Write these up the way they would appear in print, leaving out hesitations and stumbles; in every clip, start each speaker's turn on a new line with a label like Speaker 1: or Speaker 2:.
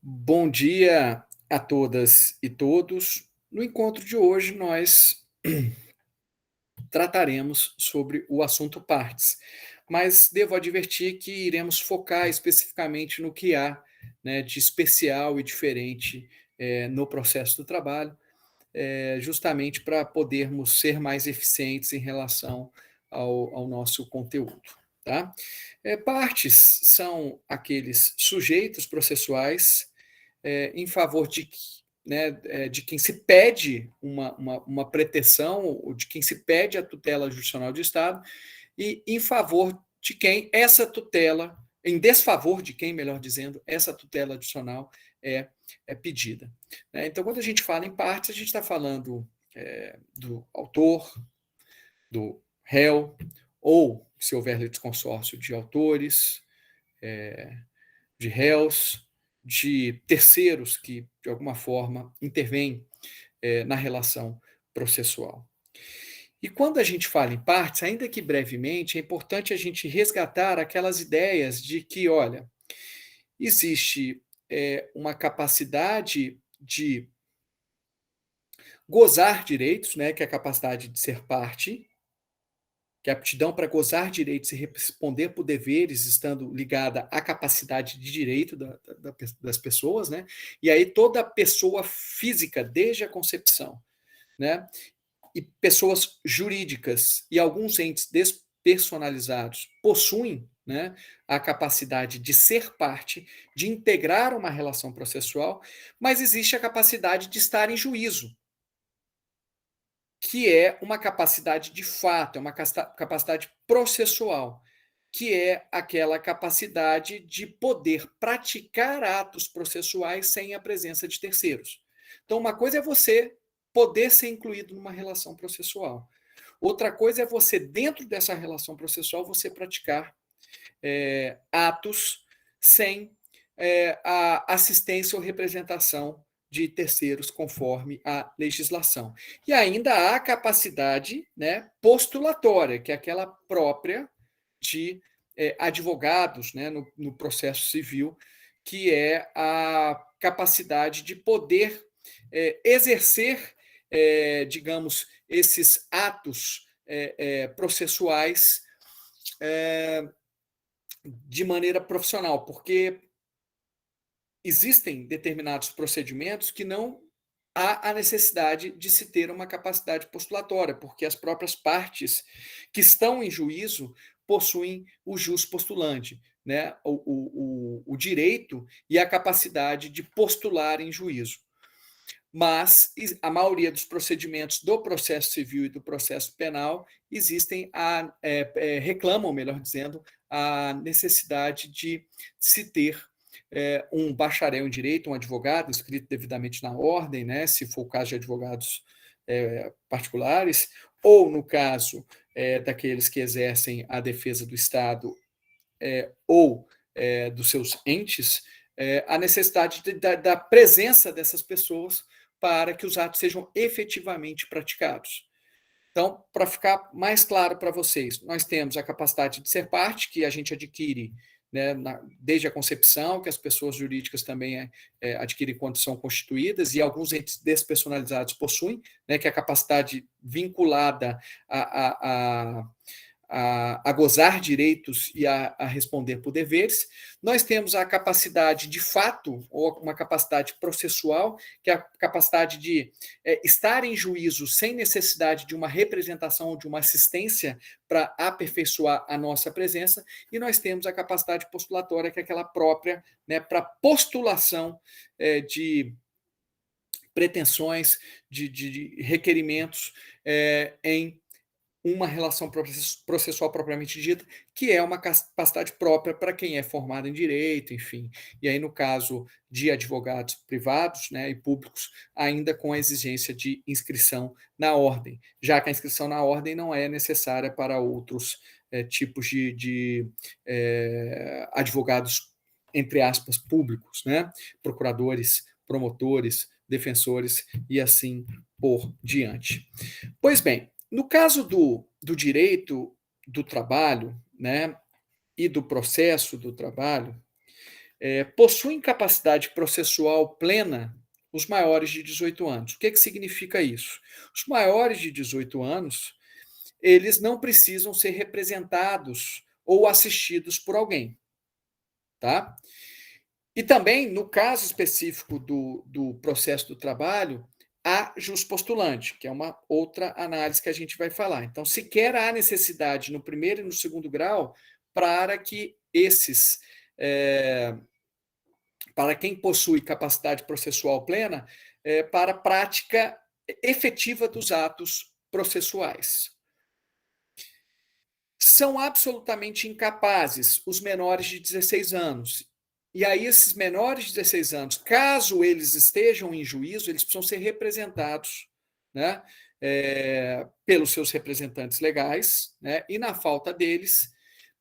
Speaker 1: Bom dia a todas e todos. No encontro de hoje, nós trataremos sobre o assunto partes, mas devo advertir que iremos focar especificamente no que há, né, de especial e diferente no processo do trabalho, justamente para podermos ser mais eficientes em relação ao nosso conteúdo. Tá? Partes são aqueles sujeitos processuais em favor de, né, de quem se pede uma pretensão, ou de quem se pede a tutela judicial de Estado, e em favor de quem essa tutela, em desfavor de quem, melhor dizendo, essa tutela adicional é pedida. Então, quando a gente fala em partes, a gente está falando do autor, do réu, ou, se houver litisconsórcio, de autores, de réus, de terceiros que, de alguma forma, intervêm na relação processual. E quando a gente fala em partes, ainda que brevemente, é importante a gente resgatar aquelas ideias de que, olha, existe uma capacidade de gozar direitos, né, que é a capacidade de ser parte, que é a aptidão para gozar direitos e responder por deveres, estando ligada à capacidade de direito das pessoas, né? E aí toda pessoa física, desde a concepção, né? E pessoas jurídicas e alguns entes despersonalizados possuem, né, a capacidade de ser parte, de integrar uma relação processual, mas existe a capacidade de estar em juízo, que é uma capacidade de fato, é uma capacidade processual, que é aquela capacidade de poder praticar atos processuais sem a presença de terceiros. Então, uma coisa é você poder ser incluído numa relação processual. Outra coisa é você, dentro dessa relação processual, você praticar atos sem a assistência ou representação de terceiros conforme a legislação. E ainda há a capacidade, né, postulatória, que é aquela própria de advogados, né, no processo civil, que é a capacidade de poder exercer, digamos, esses atos processuais de maneira profissional, porque existem determinados procedimentos que não há a necessidade de se ter uma capacidade postulatória, porque as próprias partes que estão em juízo possuem o jus postulante, né? O direito e a capacidade de postular em juízo. Mas a maioria dos procedimentos do processo civil e do processo penal existem reclamam, melhor dizendo, a necessidade de se ter um bacharel em direito, um advogado inscrito devidamente na ordem, né, se for o caso de advogados particulares, ou no caso daqueles que exercem a defesa do Estado ou dos seus entes, a necessidade da presença dessas pessoas para que os atos sejam efetivamente praticados. Então, para ficar mais claro para vocês, nós temos a capacidade de ser parte, que a gente adquire, né, desde a concepção, que as pessoas jurídicas também adquirem quando são constituídas, e alguns entes despersonalizados possuem, né, que é a capacidade vinculada a gozar direitos e a responder por deveres. Nós temos a capacidade de fato, ou uma capacidade processual, que é a capacidade de estar em juízo sem necessidade de uma representação ou de uma assistência para aperfeiçoar a nossa presença, e nós temos a capacidade postulatória, que é aquela própria, né, para postulação de pretensões, de requerimentos em uma relação processual propriamente dita, que é uma capacidade própria para quem é formado em direito, enfim. E aí, no caso de advogados privados, né, e públicos, ainda com a exigência de inscrição na ordem, já que a inscrição na ordem não é necessária para outros tipos de advogados, entre aspas, públicos, né? Procuradores, promotores, defensores e assim por diante. Pois bem, no caso do direito do trabalho, né, e do processo do trabalho possuem capacidade processual plena os maiores de 18 anos. O que significa isso? Os maiores de 18 anos, eles não precisam ser representados ou assistidos por alguém, tá? E também, no caso específico do processo do trabalho, há juspostulante, que é uma outra análise que a gente vai falar. Então, sequer há necessidade no primeiro e no segundo grau para que para quem possui capacidade processual plena, para a prática efetiva dos atos processuais. São absolutamente incapazes os menores de 16 anos. E aí, esses menores de 16 anos, caso eles estejam em juízo, eles precisam ser representados, né, pelos seus representantes legais, né, e, na falta deles,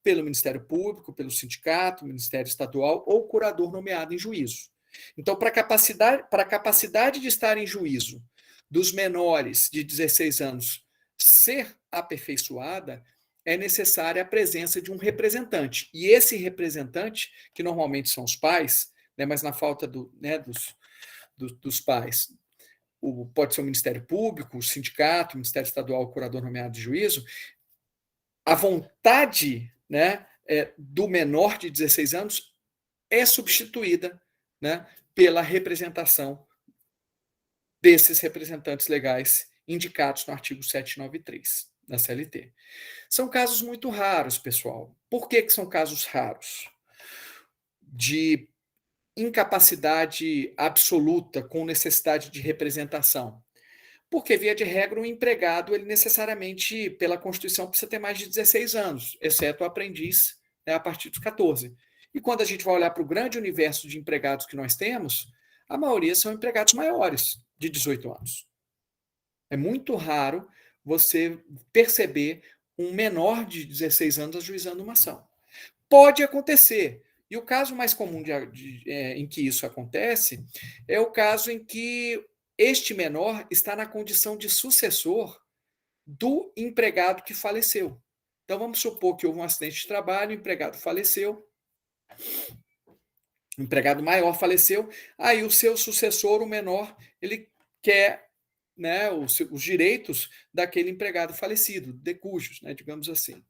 Speaker 1: pelo Ministério Público, pelo sindicato, Ministério Estadual ou curador nomeado em juízo. Então, para a capacidade de estar em juízo dos menores de 16 anos ser aperfeiçoada, é necessária a presença de um representante. E esse representante, que normalmente são os pais, né, mas na falta dos pais, pode ser o Ministério Público, o sindicato, o Ministério Estadual, o curador nomeado de juízo, a vontade, né, do menor de 16 anos é substituída, né, pela representação desses representantes legais indicados no artigo 793 da CLT. São casos muito raros, pessoal. Por que são casos raros? De incapacidade absoluta com necessidade de representação. Porque, via de regra, o empregado, ele necessariamente, pela Constituição, precisa ter mais de 16 anos, exceto o aprendiz, né, a partir dos 14. E quando a gente vai olhar para o grande universo de empregados que nós temos, a maioria são empregados maiores, de 18 anos. É muito raro você perceber um menor de 16 anos ajuizando uma ação. Pode acontecer. E o caso mais comum em que isso acontece é o caso em que este menor está na condição de sucessor do empregado que faleceu. Então, vamos supor que houve um acidente de trabalho, o empregado faleceu, o empregado maior faleceu, aí o seu sucessor, o menor, ele quer, né, os direitos daquele empregado falecido, decujos, né, digamos assim.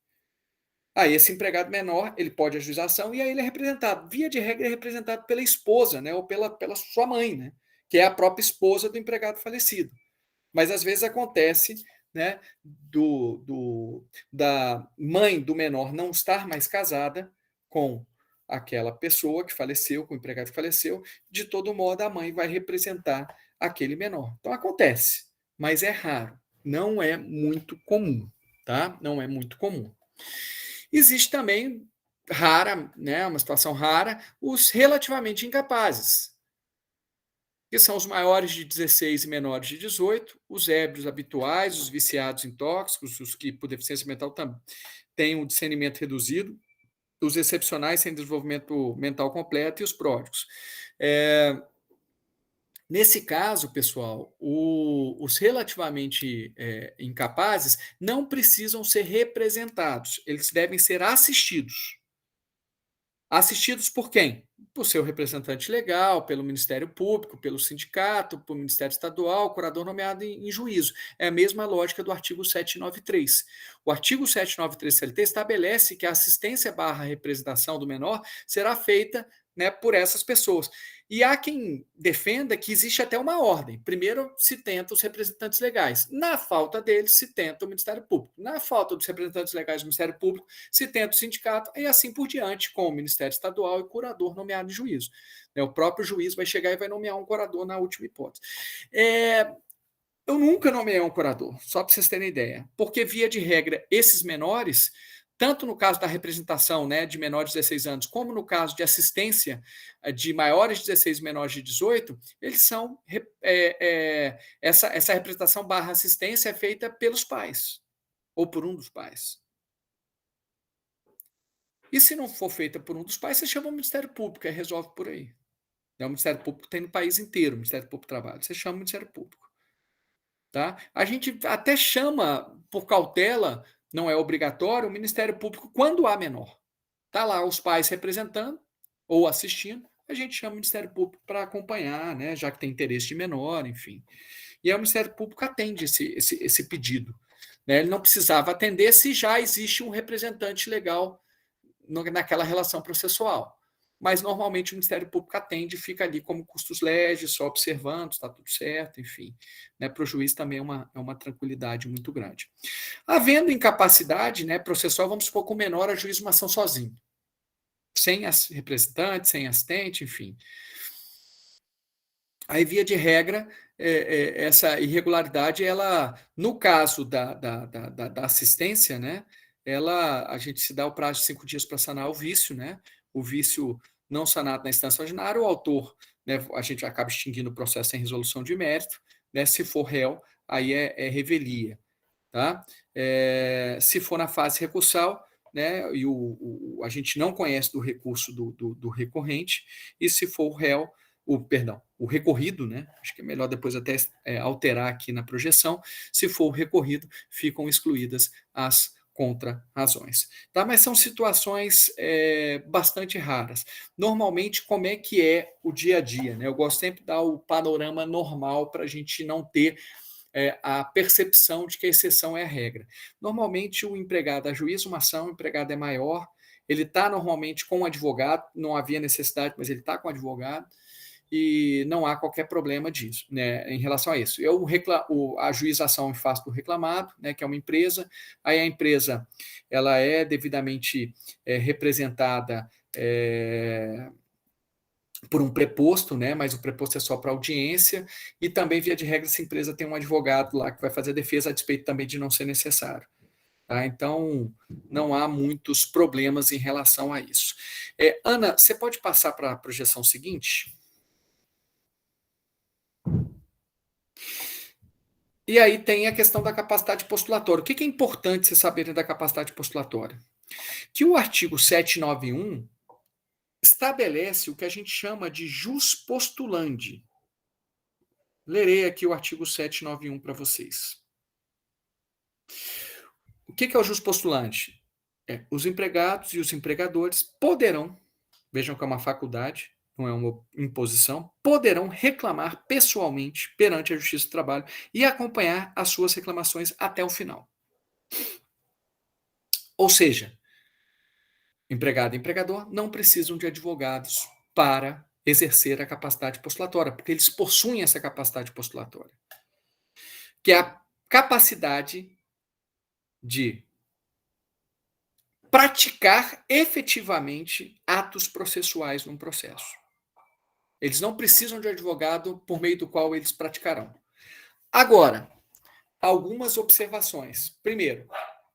Speaker 1: Aí esse empregado menor, ele pode ajuizar a ação e aí ele é representado. Via de regra, é representado pela esposa, né, ou pela sua mãe, né, que é a própria esposa do empregado falecido. Mas às vezes acontece, né, da mãe do menor não estar mais casada com aquela pessoa que faleceu, com o empregado que faleceu, de todo modo a mãe vai representar aquele menor. Então acontece, mas é raro, não é muito comum, tá? Não é muito comum. Existe também rara, né, uma situação rara, os relativamente incapazes, que são os maiores de 16 e menores de 18, os ébrios habituais, os viciados em tóxicos, os que por deficiência mental têm um discernimento reduzido, os excepcionais sem desenvolvimento mental completo e os pródigos. Nesse caso, pessoal, os relativamente incapazes não precisam ser representados, eles devem ser assistidos. Assistidos por quem? Por seu representante legal, pelo Ministério Público, pelo sindicato, pelo Ministério Estadual, curador nomeado em juízo. É a mesma lógica do artigo 793. O artigo 793 CLT estabelece que a assistência barra representação do menor será feita, né, por essas pessoas. E há quem defenda que existe até uma ordem. Primeiro se tenta os representantes legais. Na falta deles, se tenta o Ministério Público. Na falta dos representantes legais do Ministério Público, se tenta o sindicato, e assim por diante, com o Ministério Estadual e curador nomeado em juízo. O próprio juiz vai chegar e vai nomear um curador na última hipótese. Eu nunca nomeei um curador, só para vocês terem ideia, porque, via de regra, esses menores, tanto no caso da representação, né, de menores de 16 anos, como no caso de assistência de maiores de 16 e menores de 18, eles são. Essa representação barra assistência é feita pelos pais, ou por um dos pais. E se não for feita por um dos pais, você chama o Ministério Público, e resolve por aí. O Ministério Público tem no país inteiro, o Ministério Público do Trabalho. Você chama o Ministério Público. Tá? A gente até chama, por cautela, não é obrigatório, o Ministério Público quando há menor. Está lá os pais representando ou assistindo, a gente chama o Ministério Público para acompanhar, né, já que tem interesse de menor, enfim. E aí o Ministério Público atende esse pedido. Né? Ele não precisava atender se já existe um representante legal naquela relação processual. Mas normalmente o Ministério Público atende e fica ali como custos legis, só observando, está tudo certo, enfim. Né? Para o juiz também é uma tranquilidade muito grande. Havendo incapacidade, né, processual, vamos supor que o menor ajuiza uma ação sozinho, sem representante, sem assistente, enfim. Aí, via de regra, essa irregularidade, ela, no caso da assistência, né, a gente se dá o prazo de 5 dias para sanar o vício, né, o vício não sanado na instância ordinária, o autor, né, a gente acaba extinguindo o processo sem resolução de mérito, né, se for réu, aí é revelia. Tá? Se for na fase recursal, né, e a gente não conhece do recurso do recorrente, e se for o réu, o recorrido, né, acho que é melhor depois até alterar aqui na projeção, se for o recorrido, ficam excluídas as contra-razões. Tá? Mas são situações bastante raras. Normalmente, como é que é o dia a dia? Né? Eu gosto sempre de dar o panorama normal para a gente não ter a percepção de que a exceção é a regra. Normalmente, o empregado ajuiza uma ação, o empregado é maior, ele está normalmente com um advogado, não havia necessidade, mas ele está com um advogado, e não há qualquer problema disso, né, em relação a isso. A ajuização em face do reclamado, né, que é uma empresa, aí a empresa ela é devidamente representada por um preposto, né? Mas o preposto é só para audiência, e também, via de regra, essa empresa tem um advogado lá que vai fazer a defesa, a despeito também de não ser necessário. Tá? Então, não há muitos problemas em relação a isso. Ana, você pode passar para a projeção seguinte? E aí tem a questão da capacidade postulatória. O que é importante vocês saberem da capacidade postulatória? Que o artigo 791 estabelece o que a gente chama de jus postulandi. Lerei aqui o artigo 791 para vocês. O que é o jus postulante? Os empregados e os empregadores poderão, vejam que é uma faculdade, não é uma imposição, poderão reclamar pessoalmente perante a Justiça do Trabalho e acompanhar as suas reclamações até o final. Ou seja, empregado e empregador não precisam de advogados para exercer a capacidade postulatória, porque eles possuem essa capacidade postulatória, que é a capacidade de praticar efetivamente atos processuais num processo. Eles não precisam de advogado por meio do qual eles praticarão. Agora, algumas observações. Primeiro,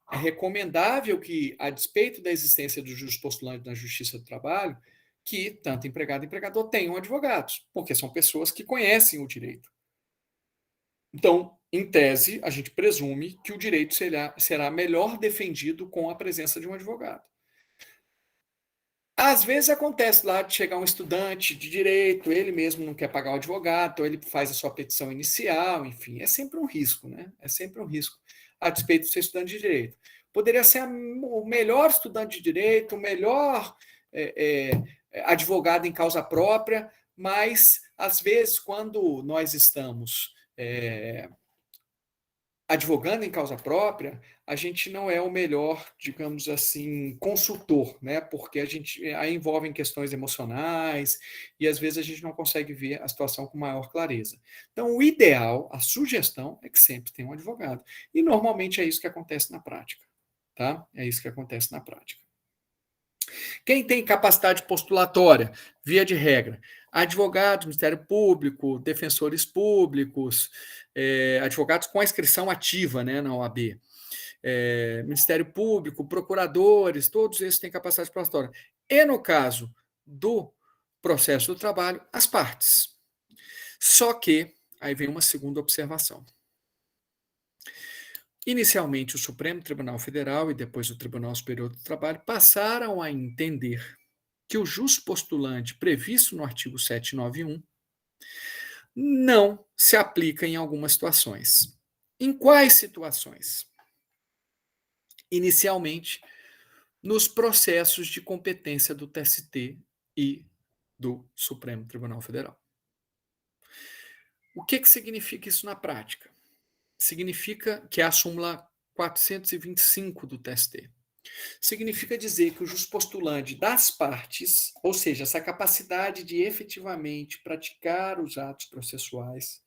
Speaker 1: é recomendável que, a despeito da existência do juiz postulante na Justiça do Trabalho, que tanto empregado e empregador tenham advogados, porque são pessoas que conhecem o direito. Então, em tese, a gente presume que o direito será melhor defendido com a presença de um advogado. Às vezes acontece lá de chegar um estudante de direito, ele mesmo não quer pagar o advogado, ou ele faz a sua petição inicial, enfim, é sempre um risco, né? É sempre um risco, a despeito de ser estudante de direito. Poderia ser o melhor estudante de direito, o melhor advogado em causa própria, mas, às vezes, quando nós estamos advogando em causa própria, a gente não é o melhor, digamos assim, consultor, né? Porque aí envolvem questões emocionais e às vezes a gente não consegue ver a situação com maior clareza. Então, o ideal, a sugestão é que sempre tenha um advogado. E normalmente é isso que acontece na prática, tá? É isso que acontece na prática. Quem tem capacidade postulatória, via de regra, advogados, Ministério Público, defensores públicos, advogados com a inscrição ativa, né, na OAB, Ministério Público, procuradores, todos esses têm capacidade postulatória. E no caso do processo do trabalho, as partes. Só que, aí vem uma segunda observação. Inicialmente, o Supremo Tribunal Federal e depois o Tribunal Superior do Trabalho passaram a entender que o jus postulante previsto no artigo 791 não se aplica em algumas situações. Em quais situações? Inicialmente, nos processos de competência do TST e do Supremo Tribunal Federal. O que significa isso na prática? Significa que é a súmula 425 do TST. Significa dizer que o juspostulante das partes, ou seja, essa capacidade de efetivamente praticar os atos processuais,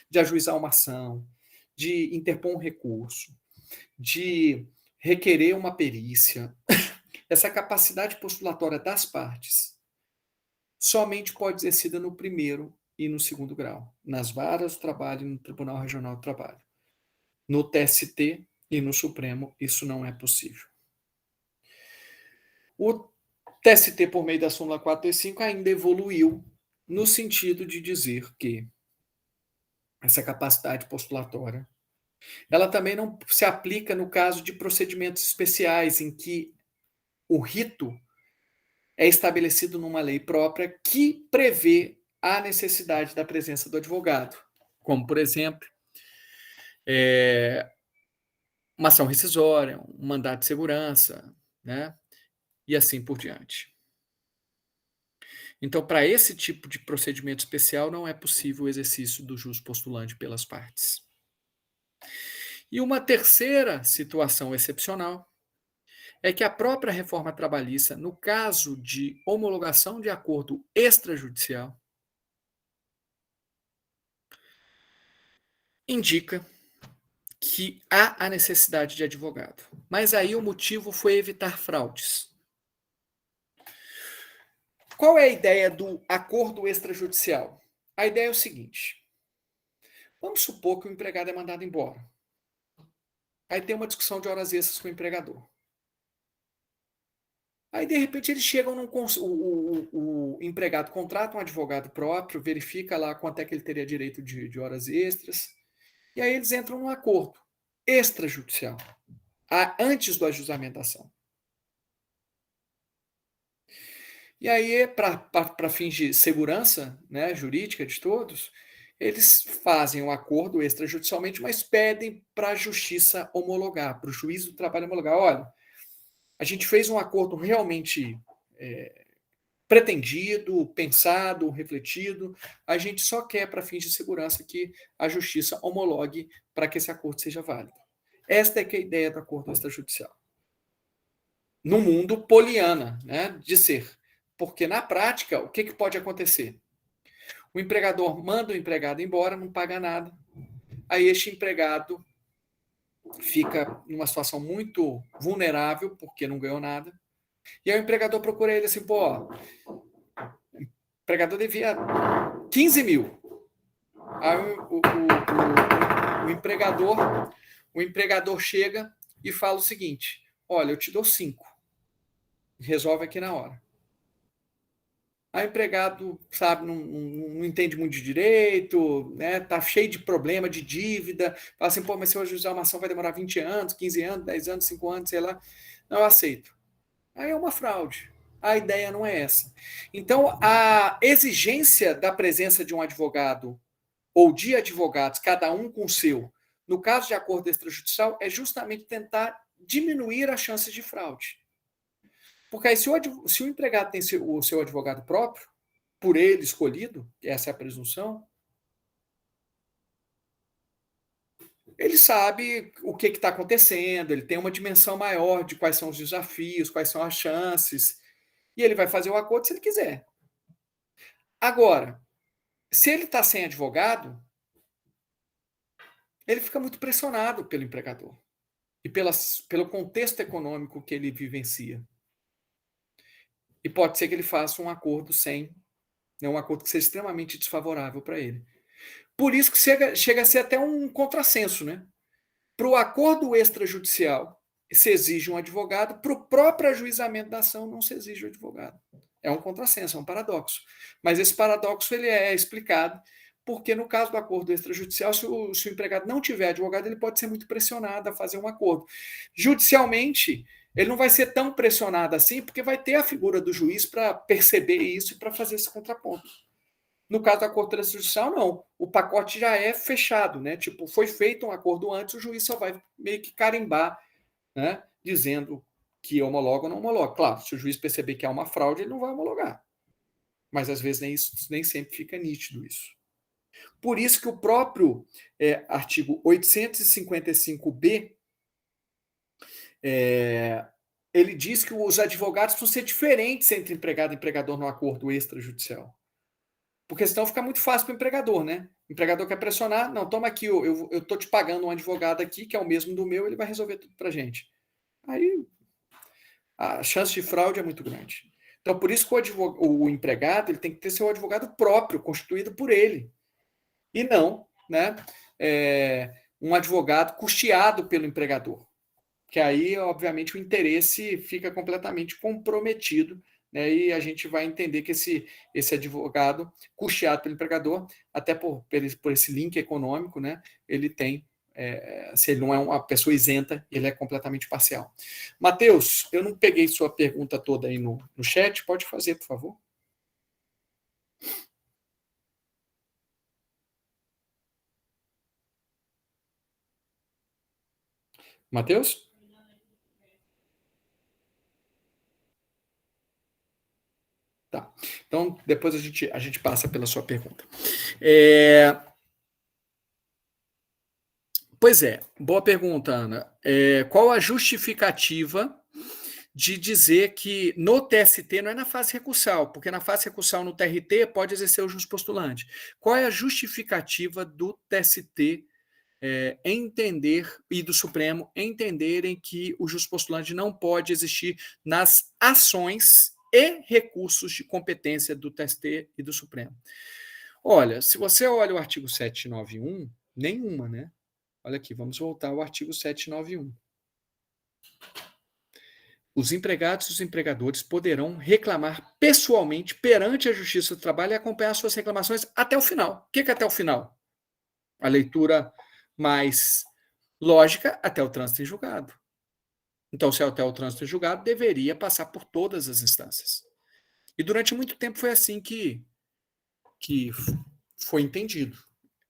Speaker 1: de ajuizar uma ação, de interpor um recurso, de requerer uma perícia, essa capacidade postulatória das partes somente pode ser exercida no primeiro e no segundo grau, nas varas do trabalho e no Tribunal Regional do Trabalho. No TST e no Supremo, isso não é possível. O TST, por meio da súmula 425, ainda evoluiu no sentido de dizer que essa capacidade postulatória, ela também não se aplica no caso de procedimentos especiais em que o rito é estabelecido numa lei própria que prevê a necessidade da presença do advogado, como, por exemplo, uma ação rescisória, um mandado de segurança, né? E assim por diante. Então, para esse tipo de procedimento especial, não é possível o exercício do jus postulante pelas partes. E uma terceira situação excepcional é que a própria reforma trabalhista, no caso de homologação de acordo extrajudicial, indica que há a necessidade de advogado. Mas aí o motivo foi evitar fraudes. Qual é a ideia do acordo extrajudicial? A ideia é o seguinte: vamos supor que o empregado é mandado embora. Aí tem uma discussão de horas extras com o empregador. Aí, de repente, eles chegam o empregado contrata um advogado próprio, verifica lá quanto é que ele teria direito de horas extras, e aí eles entram num acordo extrajudicial, antes do ajuizamento da ação. E aí, para fins de segurança, né, jurídica de todos, eles fazem um acordo extrajudicialmente, mas pedem para a justiça homologar, para o juiz do trabalho homologar. Olha, a gente fez um acordo realmente pretendido, pensado, refletido. A gente só quer, para fins de segurança, que a justiça homologue para que esse acordo seja válido. Esta é que é a ideia do acordo extrajudicial. No mundo poliana, né, de ser. Porque, na prática, o que pode acontecer? O empregador manda o empregado embora, não paga nada. Aí este empregado fica numa situação muito vulnerável, porque não ganhou nada. E aí o empregador procura ele assim, pô, o empregador devia 15 mil. Aí o empregador chega e fala o seguinte: olha, eu te dou 5. Resolve aqui na hora. Aí o empregado, sabe, não entende muito de direito, né? Tá cheio de problema, de dívida. Fala assim, pô, mas se eu ajuizar uma ação vai demorar 20 anos, 15 anos, 10 anos, 5 anos, sei lá. Não, eu aceito. Aí é uma fraude. A ideia não é essa. Então, a exigência da presença de um advogado ou de advogados, cada um com o seu, no caso de acordo extrajudicial, é justamente tentar diminuir as chances de fraude. Porque aí, se o empregado tem o seu advogado próprio, por ele escolhido, essa é a presunção, ele sabe o que está acontecendo, ele tem uma dimensão maior de quais são os desafios, quais são as chances, e ele vai fazer o acordo se ele quiser. Agora, se ele está sem advogado, ele fica muito pressionado pelo empregador e pelo contexto econômico que ele vivencia. E pode ser que ele faça um acordo um acordo que seja extremamente desfavorável para ele. Por isso que chega a ser até um contrassenso, né? Para o acordo extrajudicial se exige um advogado, para o próprio ajuizamento da ação não se exige um advogado. É um contrassenso, é um paradoxo. Mas esse paradoxo ele é explicado porque no caso do acordo extrajudicial, se o empregado não tiver advogado, ele pode ser muito pressionado a fazer um acordo. Judicialmente, ele não vai ser tão pressionado assim, porque vai ter a figura do juiz para perceber isso e para fazer esse contraponto. No caso do acordo extrajudicial, não. O pacote já é fechado, né? Tipo, foi feito um acordo antes, o juiz só vai meio que carimbar, né? Dizendo que homologa ou não homologa. Claro, se o juiz perceber que há uma fraude, ele não vai homologar. Mas às vezes nem sempre fica nítido isso. Por isso que o próprio artigo 855-B ele diz que os advogados precisam ser diferentes entre empregado e empregador no acordo extrajudicial. Porque senão fica muito fácil para o empregador, né? O empregador quer pressionar, não, toma aqui, eu estou te pagando um advogado aqui, que é o mesmo do meu, ele vai resolver tudo para a gente. Aí a chance de fraude é muito grande. Então, por isso que o empregado ele tem que ter seu advogado próprio, constituído por ele. E não, né, um advogado custeado pelo empregador. Que aí, obviamente, o interesse fica completamente comprometido, né, e a gente vai entender que esse advogado custeado pelo empregador, até por esse link econômico, né, ele tem, se ele não é uma pessoa isenta, ele é completamente parcial. Matheus, eu não peguei sua pergunta toda aí no chat, pode fazer, por favor. Matheus? Tá. Então, depois a gente passa pela sua pergunta. Pois é, boa pergunta, Ana. Qual a justificativa de dizer que no TST não é na fase recursal, porque na fase recursal no TRT pode exercer o juspostulante. Qual é a justificativa do TST entender e do Supremo entenderem que o juspostulante não pode existir nas ações e recursos de competência do TST e do Supremo? Olha, se você olha o artigo 791, nenhuma, né? Olha aqui, vamos voltar ao artigo 791. Os empregados e os empregadores poderão reclamar pessoalmente perante a Justiça do Trabalho e acompanhar suas reclamações até o final. O que é até o final? A leitura mais lógica, até o trânsito em julgado. Então, se é até o trânsito em julgado, deveria passar por todas as instâncias. E durante muito tempo foi assim que foi entendido.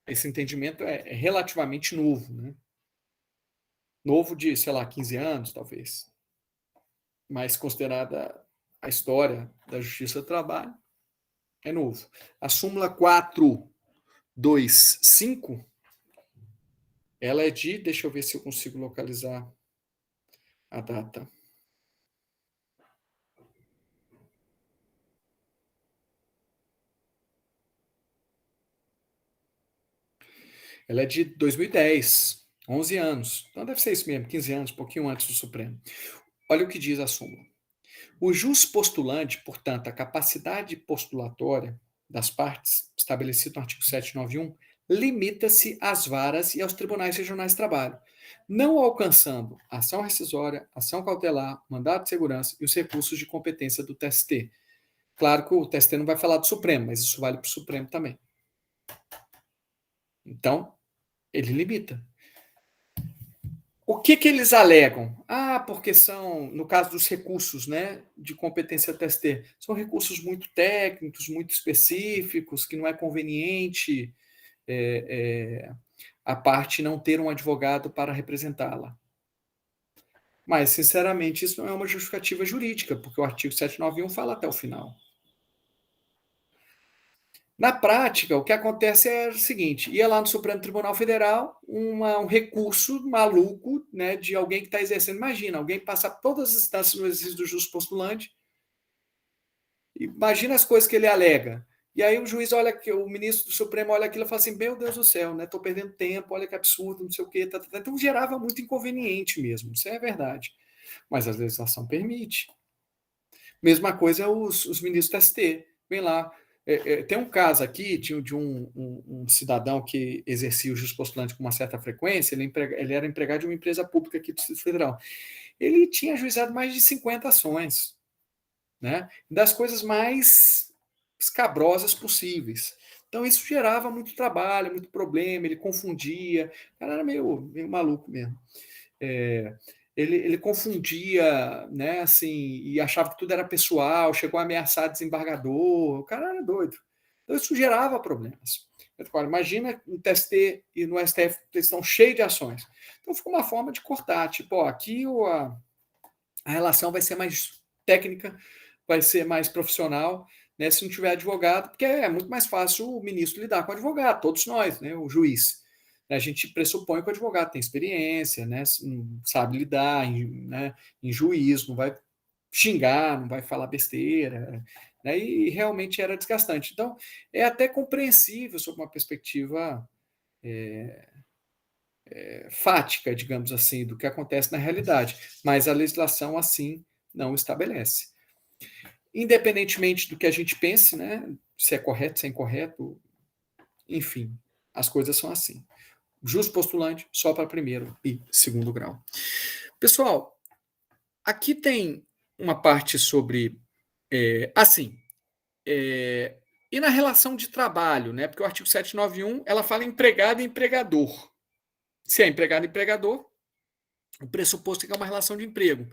Speaker 1: Esse entendimento é relativamente novo, né? Novo de, sei lá, 15 anos, talvez. Mas considerada a história da Justiça do Trabalho, é novo. A súmula 425, ela é de, deixa eu ver se eu consigo localizar a data. Ela é de 2010, 11 anos. Então deve ser isso mesmo, 15 anos, um pouquinho antes do Supremo. Olha o que diz a súmula. O jus postulante, portanto, a capacidade postulatória das partes, estabelecido no artigo 791, limita-se às varas e aos tribunais regionais de trabalho, não alcançando ação rescisória, ação cautelar, mandado de segurança e os recursos de competência do TST. Claro que o TST não vai falar do Supremo, mas isso vale para o Supremo também. Então, ele limita. O que eles alegam? Porque são, no caso dos recursos, né, de competência TST, são recursos muito técnicos, muito específicos, que não é conveniente a parte não ter um advogado para representá-la. Mas, sinceramente, isso não é uma justificativa jurídica, porque o artigo 791 fala até o final. Na prática, o que acontece é o seguinte: ia lá no Supremo Tribunal Federal um recurso maluco, né, de alguém que está exercendo. Imagina, alguém passa todas as instâncias no exercício do justo postulante, imagina as coisas que ele alega. E aí o juiz olha que o ministro do Supremo olha aquilo e fala assim: meu Deus do céu, né? Estou perdendo tempo, olha que absurdo, não sei o quê. Então gerava muito inconveniente mesmo, isso é verdade. Mas a legislação permite. Mesma coisa os ministros do ST. Vem lá. Tem um caso aqui de um cidadão que exercia o juiz postulante com uma certa frequência, ele era empregado de uma empresa pública aqui do Distrito Federal. Ele tinha ajuizado mais de 50 ações, né? Das coisas mais escabrosas possíveis. Então, isso gerava muito trabalho, muito problema, ele confundia, o cara era meio maluco mesmo. Ele confundia, né, assim, e achava que tudo era pessoal, chegou a ameaçar desembargador, o cara era doido. Então isso gerava problemas. Agora, imagina no TST e no STF, eles estão cheios de ações. Então ficou uma forma de cortar, tipo, aqui a relação vai ser mais técnica, vai ser mais profissional, né, se não tiver advogado, porque é muito mais fácil o ministro lidar com o advogado, todos nós, né, o juiz. A gente pressupõe que o advogado tem experiência, né, sabe lidar né, em juízo, não vai xingar, não vai falar besteira, né, e realmente era desgastante. Então, é até compreensível sob uma perspectiva fática, digamos assim, do que acontece na realidade, mas a legislação assim não estabelece. Independentemente do que a gente pense, né, se é correto, se é incorreto, enfim, as coisas são assim. Jus postulante só para primeiro e segundo grau. Pessoal, aqui tem uma parte sobre, assim, e na relação de trabalho, né? Porque o artigo 791 ela fala empregado e empregador. Se é empregado e empregador, o pressuposto é que é uma relação de emprego.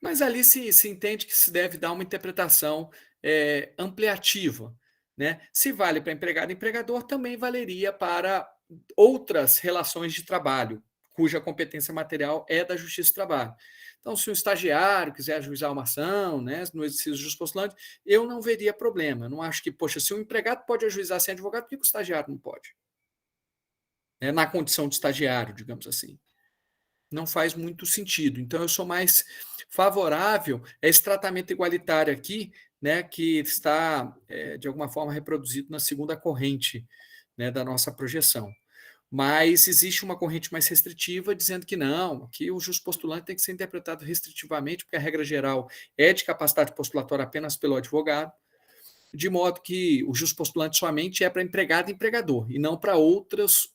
Speaker 1: Mas ali se entende que se deve dar uma interpretação ampliativa. Né? Se vale para empregado e empregador, também valeria para outras relações de trabalho, cuja competência material é da Justiça do Trabalho. Então, se um estagiário quiser ajuizar uma ação, né, no exercício do juspostulante, eu não veria problema. Eu não acho que, poxa, se um empregado pode ajuizar sem advogado, por que o estagiário não pode? Na condição de estagiário, digamos assim. Não faz muito sentido. Então, eu sou mais favorável a esse tratamento igualitário aqui, né, que está, de alguma forma, reproduzido na segunda corrente, né, da nossa projeção. Mas existe uma corrente mais restritiva dizendo que não, que o juspostulante tem que ser interpretado restritivamente, porque a regra geral é de capacidade postulatória apenas pelo advogado, de modo que o juspostulante somente é para empregado e empregador, e não para outros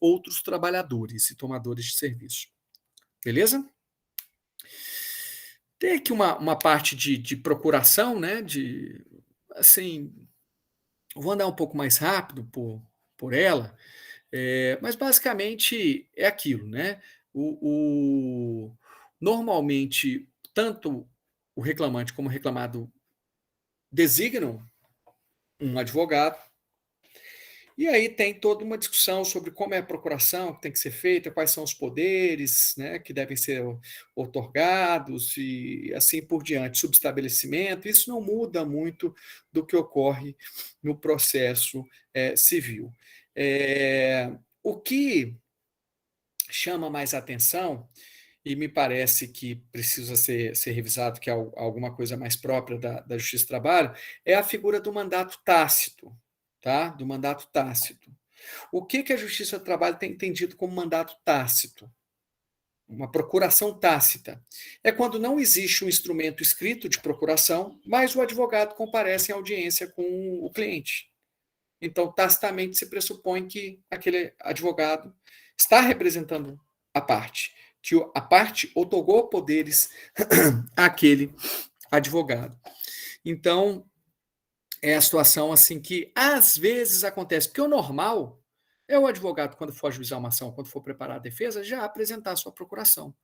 Speaker 1: trabalhadores e tomadores de serviço. Beleza? Tem aqui uma parte de procuração, né? Assim, vou andar um pouco mais rápido por ela, mas basicamente é aquilo, né? Normalmente, tanto o reclamante como o reclamado designam um advogado. E aí tem toda uma discussão sobre como é a procuração que tem que ser feita, quais são os poderes, né, que devem ser outorgados e assim por diante, subestabelecimento. Isso não muda muito do que ocorre no processo civil. O que chama mais atenção, e me parece que precisa ser revisado, que é alguma coisa mais própria da Justiça do Trabalho, é a figura do mandato tácito, tá? Do mandato tácito. O que a Justiça do Trabalho tem entendido como mandato tácito? Uma procuração tácita. É quando não existe um instrumento escrito de procuração, mas o advogado comparece em audiência com o cliente. Então, tacitamente se pressupõe que aquele advogado está representando a parte, que a parte otorgou poderes àquele advogado. Então, é a situação assim que às vezes acontece, porque o normal é o advogado, quando for ajuizar uma ação, quando for preparar a defesa, já apresentar a sua procuração.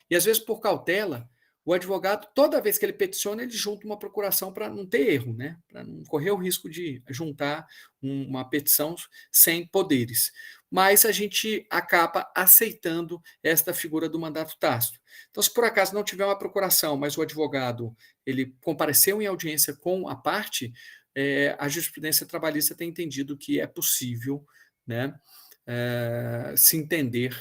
Speaker 1: E às vezes, por cautela, o advogado, toda vez que ele peticiona, ele junta uma procuração para não ter erro, né? Para não correr o risco de juntar uma petição sem poderes. Mas a gente acaba aceitando esta figura do mandato tácito. Então, se por acaso não tiver uma procuração, mas o advogado ele compareceu em audiência com a parte, a jurisprudência trabalhista tem entendido que é possível, né, se entender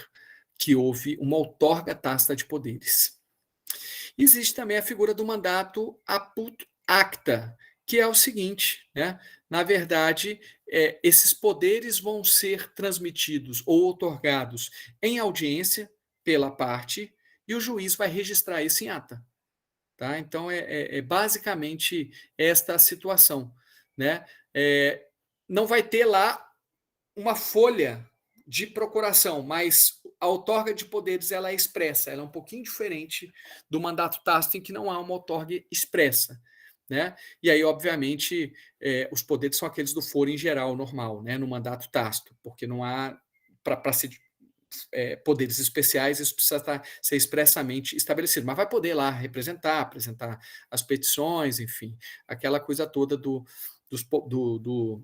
Speaker 1: que houve uma outorga tácita de poderes. Existe também a figura do mandato apud acta, que é o seguinte, né? Na verdade, esses poderes vão ser transmitidos ou outorgados em audiência pela parte e o juiz vai registrar isso em ata. Tá? Então, é basicamente esta a situação. Né? Não vai ter lá uma folha de procuração, mas a outorga de poderes ela é expressa, ela é um pouquinho diferente do mandato tácito, em que não há uma outorga expressa. Né? E aí, obviamente, os poderes são aqueles do foro em geral, normal, né? No mandato tácito, porque não há, para ser poderes especiais, isso precisa ser expressamente estabelecido, mas vai poder lá representar, apresentar as petições, enfim, aquela coisa toda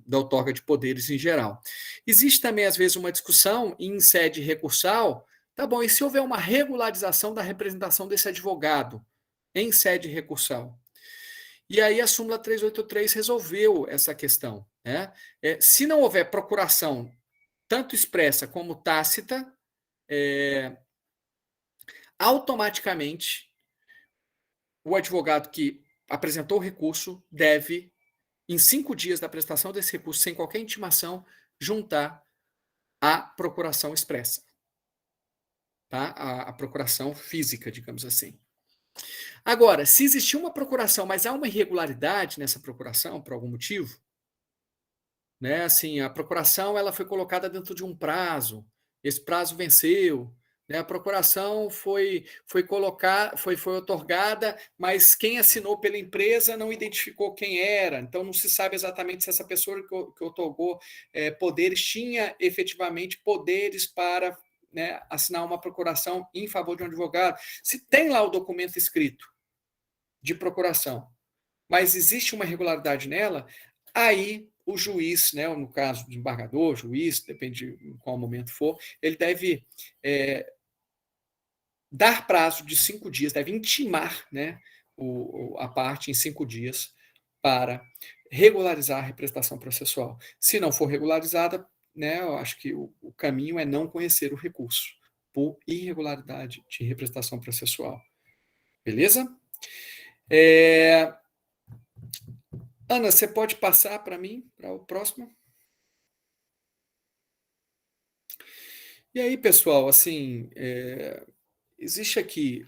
Speaker 1: da outorga de poderes em geral. Existe também, às vezes, uma discussão em sede recursal, tá bom, e se houver uma regularização da representação desse advogado? em sede recursal. E aí a súmula 383 resolveu essa questão, né? Se não houver procuração tanto expressa como tácita, automaticamente o advogado que apresentou o recurso deve, em 5 dias da prestação desse recurso, sem qualquer intimação, juntar a procuração expressa, tá? A procuração física, digamos assim. Agora, se existir uma procuração, mas há uma irregularidade nessa procuração, por algum motivo, né, assim, a procuração ela foi colocada dentro de um prazo, esse prazo venceu, né, a procuração foi otorgada, mas quem assinou pela empresa não identificou quem era, então não se sabe exatamente se essa pessoa que otorgou poderes tinha efetivamente poderes para, né, assinar uma procuração em favor de um advogado. Se tem lá o documento escrito de procuração, mas existe uma irregularidade nela, aí o juiz, né, no caso de embargador, juiz, depende de qual momento for, ele deve dar prazo de 5 dias, deve intimar, né, a parte em 5 dias para regularizar a representação processual. Se não for regularizada, né, eu acho que o caminho é não conhecer o recurso por irregularidade de representação processual. Beleza? Ana, você pode passar para mim, para o próximo? E aí, pessoal, assim, existe aqui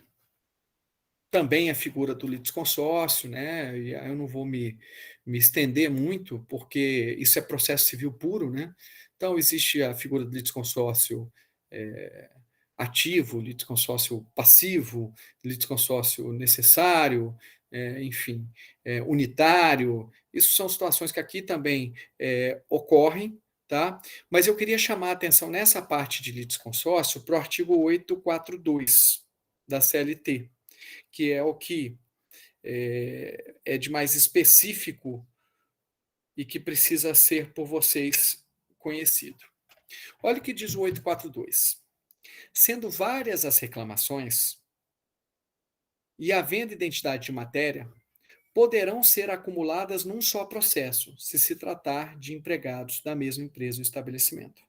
Speaker 1: também a figura do litisconsórcio, né? E aí eu não vou me estender muito, porque isso é processo civil puro, né? Então, existe a figura do litisconsórcio ativo, litisconsórcio passivo, litisconsórcio necessário, enfim, unitário. Isso são situações que aqui também ocorrem, tá? Mas eu queria chamar a atenção nessa parte de litisconsórcio para o artigo 842 da CLT, que é o que é de mais específico e que precisa ser por vocês conhecido. Olha o que diz o 842. Sendo várias as reclamações e havendo identidade de matéria, poderão ser acumuladas num só processo, se tratar de empregados da mesma empresa ou estabelecimento.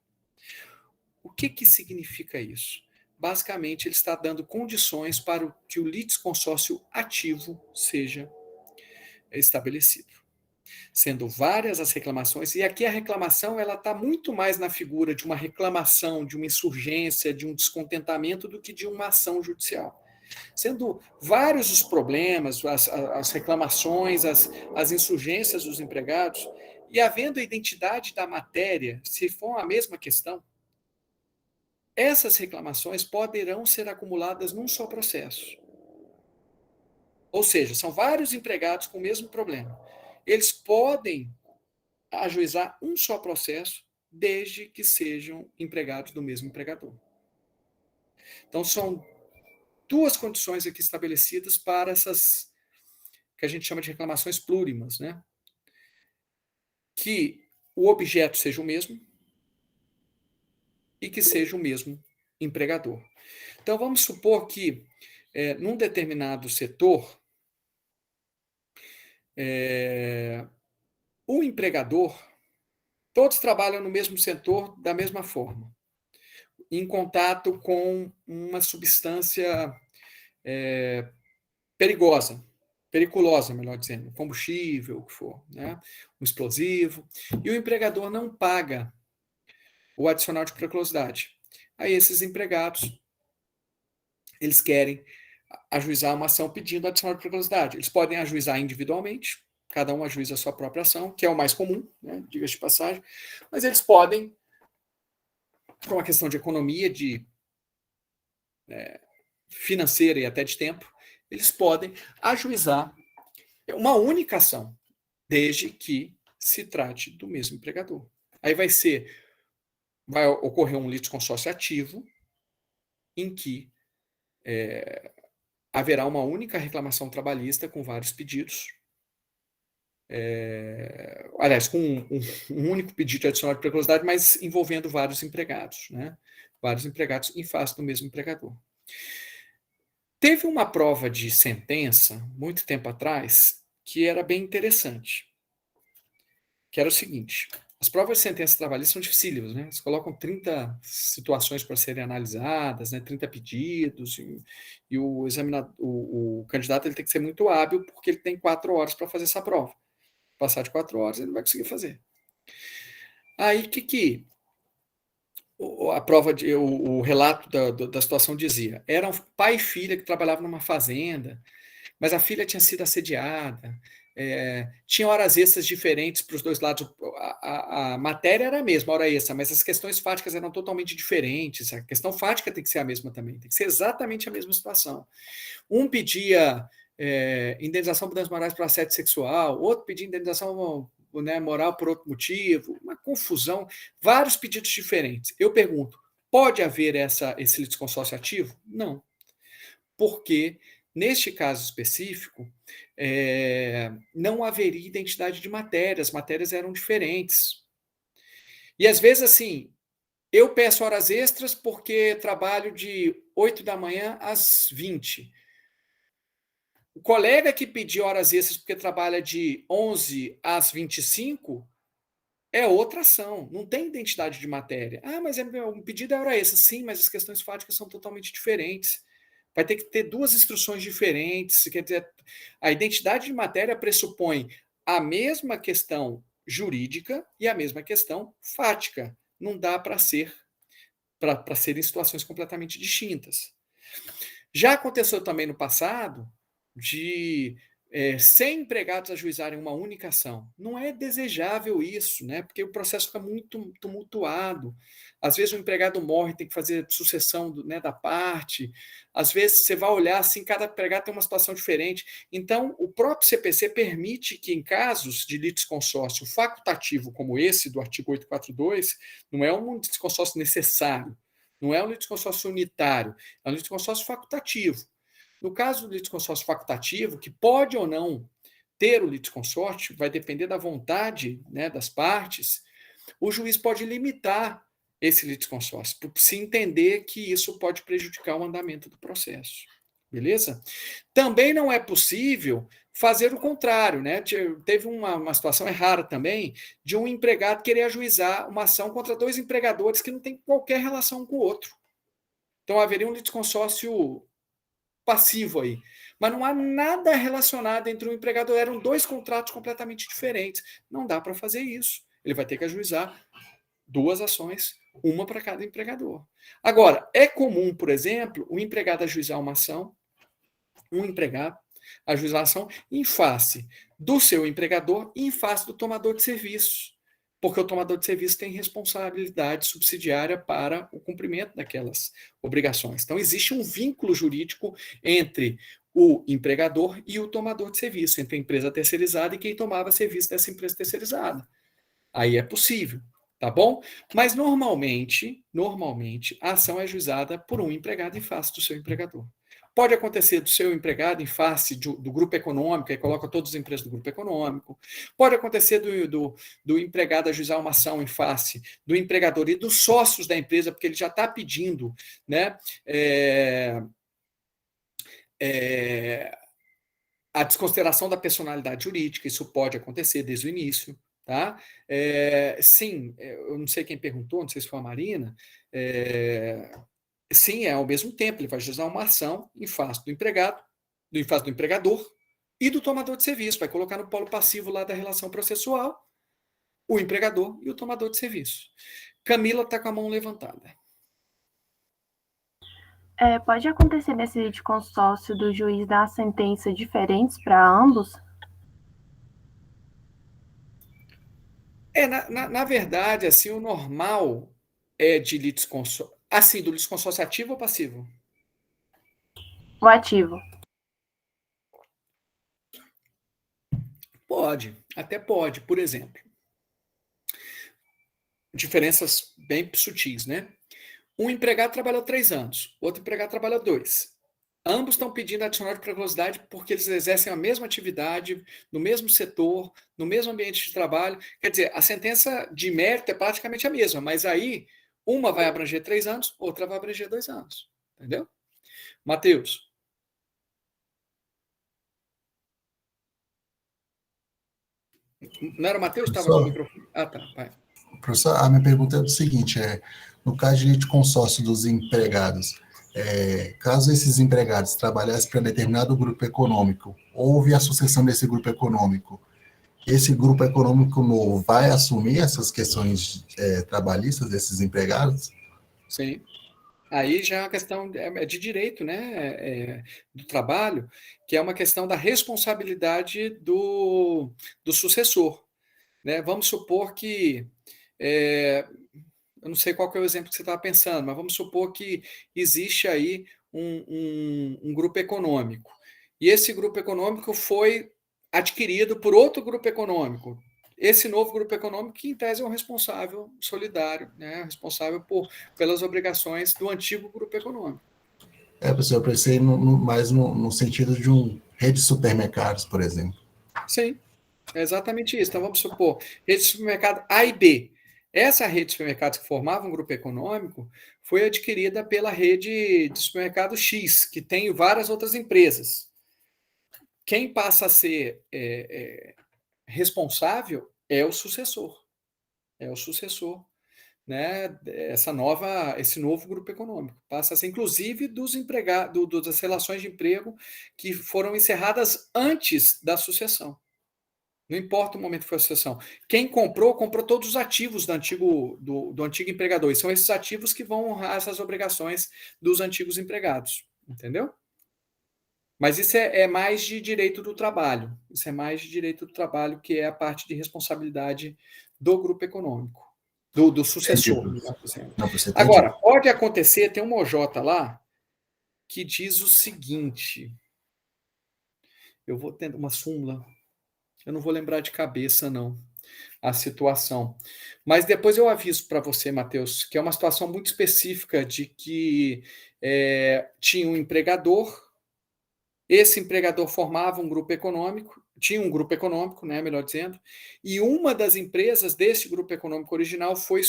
Speaker 1: O que significa isso? Basicamente, ele está dando condições para que o litisconsórcio ativo seja estabelecido. Sendo várias as reclamações, e aqui a reclamação ela está muito mais na figura de uma reclamação, de uma insurgência, de um descontentamento, do que de uma ação judicial. Sendo vários os problemas, as reclamações, as insurgências dos empregados, e havendo a identidade da matéria, se for a mesma questão, essas reclamações poderão ser acumuladas num só processo. Ou seja, são vários empregados com o mesmo problema. Eles podem ajuizar um só processo, desde que sejam empregados do mesmo empregador. Então, são 2 condições aqui estabelecidas para essas que a gente chama de reclamações plurimas, né? Que o objeto seja o mesmo e que seja o mesmo empregador. Então, vamos supor que, num determinado setor, o empregador, todos trabalham no mesmo setor da mesma forma, em contato com uma substância periculosa, melhor dizendo, combustível, o que for, né? Um explosivo, e o empregador não paga o adicional de periculosidade. Aí esses empregados, eles querem ajuizar uma ação pedindo adicional de periculosidade. Eles podem ajuizar individualmente, cada um ajuiza a sua própria ação, que é o mais comum, né? Diga-se de passagem, mas eles podem, por uma questão de economia, de financeira e até de tempo, eles podem ajuizar uma única ação, desde que se trate do mesmo empregador. Aí vai ocorrer um litisconsórcio ativo, em que haverá uma única reclamação trabalhista com vários pedidos. Aliás, com um único pedido de adicional de periculosidade, mas envolvendo vários empregados, né? Vários empregados em face do mesmo empregador. Teve uma prova de sentença, muito tempo atrás, que era bem interessante, que era o seguinte: as provas de sentença trabalhista são dificílimas, né? Eles colocam 30 situações para serem analisadas, né? 30 pedidos, e o examinador, o candidato ele tem que ser muito hábil, porque ele tem 4 horas para fazer essa prova. Passar de 4 horas, ele não vai conseguir fazer. Aí, a prova, o relato da situação dizia: eram pai e filha que trabalhavam numa fazenda, mas a filha tinha sido assediada, tinha horas extras diferentes para os dois lados. A matéria era a mesma, hora extra, mas as questões fáticas eram totalmente diferentes. A questão fática tem que ser a mesma também, tem que ser exatamente a mesma situação. Um pedia indenização por danos morais por assédio sexual, outro pedia indenização, né, moral por outro motivo, uma confusão, vários pedidos diferentes. Eu pergunto, pode haver esse litisconsórcio ativo? Não, porque neste caso específico não haveria identidade de matéria, as matérias eram diferentes. E às vezes assim, eu peço horas extras porque trabalho de 8 da manhã às 20. O colega que pediu horas extras porque trabalha de 11 às 25 é outra ação, não tem identidade de matéria. Ah, mas um pedido é hora extra. Sim, mas as questões fáticas são totalmente diferentes. Vai ter que ter duas instruções diferentes. Quer dizer, a identidade de matéria pressupõe a mesma questão jurídica e a mesma questão fática. Não dá para serem situações completamente distintas. Já aconteceu também no passado de 100 empregados ajuizarem uma única ação. Não é desejável isso, né? Porque o processo fica muito tumultuado. Às vezes o empregado morre, tem que fazer sucessão da parte. Às vezes você vai olhar assim, cada empregado tem uma situação diferente. Então, o próprio CPC permite que, em casos de litisconsórcio facultativo como esse, do artigo 842, não é um litisconsórcio necessário, não é um litisconsórcio unitário, é um litisconsórcio facultativo. No caso do litisconsórcio facultativo, que pode ou não ter o litisconsórcio, vai depender da vontade, né, das partes, o juiz pode limitar esse litisconsórcio, se entender que isso pode prejudicar o andamento do processo. Beleza? Também não é possível fazer o contrário, né? Teve uma situação rara também de um empregado querer ajuizar uma ação contra dois empregadores que não têm qualquer relação com o outro. Então haveria um litisconsórcio passivo aí. Mas não há nada relacionado entre um empregador. Eram dois contratos completamente diferentes. Não dá para fazer isso. Ele vai ter que ajuizar duas ações, uma para cada empregador. Agora, é comum, por exemplo, o empregado ajuizar uma ação, um empregado ajuizar a ação em face do seu empregador e em face do tomador de serviço. Porque o tomador de serviço tem responsabilidade subsidiária para o cumprimento daquelas obrigações. Então, existe um vínculo jurídico entre o empregador e o tomador de serviço, entre a empresa terceirizada e quem tomava serviço dessa empresa terceirizada. Aí é possível, tá bom? Mas normalmente, a ação é ajuizada por um empregado em face do seu empregador. Pode acontecer do seu empregado em face do grupo econômico, e coloca todas as empresas do grupo econômico. Pode acontecer do empregado ajuizar uma ação em face do empregador e dos sócios da empresa, porque ele já está pedindo, né, a desconsideração da personalidade jurídica. Isso pode acontecer desde o início. Tá? Sim, eu não sei quem perguntou, não sei se foi a Marina. Sim, ao mesmo tempo, ele vai ajuizar uma ação em face do empregado, em face do empregador e do tomador de serviço. Vai colocar no polo passivo lá da relação processual o empregador e o tomador de serviço. Camila está com a mão levantada.
Speaker 2: Pode acontecer nesse litisconsórcio do juiz dar sentenças diferentes para ambos?
Speaker 1: Na verdade, assim, o normal é de litisconsórcio. Assim, do litisconsórcio ativo ou passivo?
Speaker 2: O ativo.
Speaker 1: Pode, até pode. Por exemplo, diferenças bem sutis, né? Um empregado trabalhou 3 anos, outro empregado trabalhou 2. Ambos estão pedindo adicional de periculosidade porque eles exercem a mesma atividade, no mesmo setor, no mesmo ambiente de trabalho. Quer dizer, a sentença de mérito é praticamente a mesma, mas aí uma vai abranger 3 anos, outra vai abranger 2 anos. Entendeu? Matheus. Não era o Matheus que estava com o
Speaker 3: Professor,
Speaker 1: microfone? Ah, tá. Vai.
Speaker 3: professor, a minha pergunta é o seguinte, no caso de direito de consórcio dos empregados, caso esses empregados trabalhassem para determinado grupo econômico, houve a sucessão desse grupo econômico, esse grupo econômico novo vai assumir essas questões trabalhistas desses empregados?
Speaker 1: Sim. Aí já é uma questão de direito, né, do trabalho, que é uma questão da responsabilidade do sucessor. Né? Vamos supor que, eu não sei qual que é o exemplo que você estava pensando, mas vamos supor que existe aí um grupo econômico, e esse grupo econômico foi adquirido por outro grupo econômico. Esse novo grupo econômico, que em tese é um responsável solidário, né? Responsável pelas obrigações do antigo grupo econômico.
Speaker 3: Professor, eu pensei mais no sentido de rede de supermercados, por exemplo.
Speaker 1: Sim, é exatamente isso. Então, vamos supor, rede de supermercado A e B. Essa rede de supermercados que formava um grupo econômico foi adquirida pela rede de supermercado X, que tem várias outras empresas. Quem passa a ser responsável é o sucessor. É o sucessor, né? Esse novo grupo econômico. Passa a ser, inclusive, dos empregados, das relações de emprego que foram encerradas antes da sucessão. Não importa o momento que foi a sucessão. Quem comprou todos os ativos do antigo empregador. E são esses ativos que vão honrar essas obrigações dos antigos empregados. Entendeu? Mas isso é mais de direito do trabalho. Isso é mais de direito do trabalho, que é a parte de responsabilidade do grupo econômico, do
Speaker 3: Entendi,
Speaker 1: sucessor, melhor
Speaker 3: professor.
Speaker 1: dizendo.
Speaker 3: Não, professor, entendi.
Speaker 1: Agora, pode acontecer, tem uma OJ lá que diz o seguinte: eu vou ter uma súmula, eu não vou lembrar de cabeça, não, a situação. Mas depois eu aviso para você, Matheus, que é uma situação muito específica de que tinha um empregador. Esse empregador formava um grupo econômico, tinha um grupo econômico, né, melhor dizendo, e uma das empresas desse grupo econômico original foi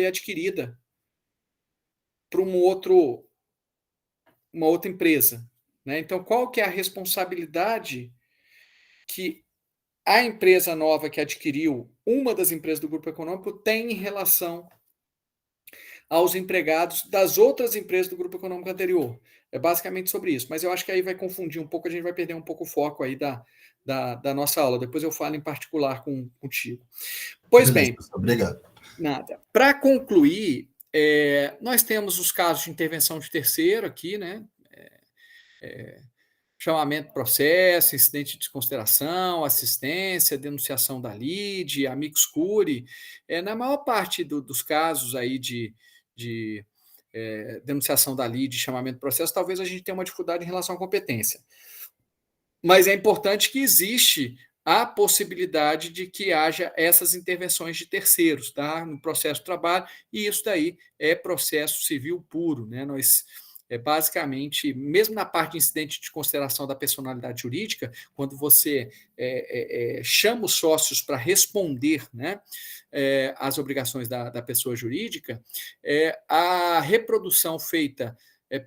Speaker 1: adquirida por uma outra empresa. Né? Então, qual que é a responsabilidade que a empresa nova que adquiriu uma das empresas do grupo econômico tem em relação aos empregados das outras empresas do grupo econômico anterior? É basicamente sobre isso, mas eu acho que aí vai confundir um pouco, a gente vai perder um pouco o foco aí da nossa aula. Depois eu falo em particular contigo. Pois
Speaker 3: Beleza,
Speaker 1: bem,
Speaker 3: professor. Obrigado.
Speaker 1: nada. Para concluir, nós temos os casos de intervenção de terceiro aqui, né? Chamamento, processo, incidente de desconsideração, assistência, denunciação da lide, amicus curiae. Na maior parte dos casos aí de denunciação da lide, chamamento de processo, talvez a gente tenha uma dificuldade em relação à competência. Mas é importante que existe a possibilidade de que haja essas intervenções de terceiros, tá? No processo de trabalho, e isso daí é processo civil puro, né? Nós basicamente, mesmo na parte de incidente de consideração da personalidade jurídica, quando você chama os sócios para responder, né, às obrigações da pessoa jurídica, a reprodução feita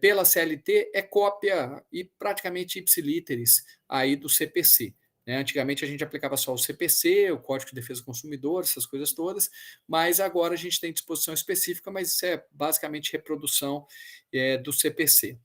Speaker 1: pela CLT é cópia e praticamente ipsilíteris aí do CPC. Né? Antigamente a gente aplicava só o CPC, o Código de Defesa do Consumidor, essas coisas todas, mas agora a gente tem disposição específica, mas isso é basicamente reprodução do CPC.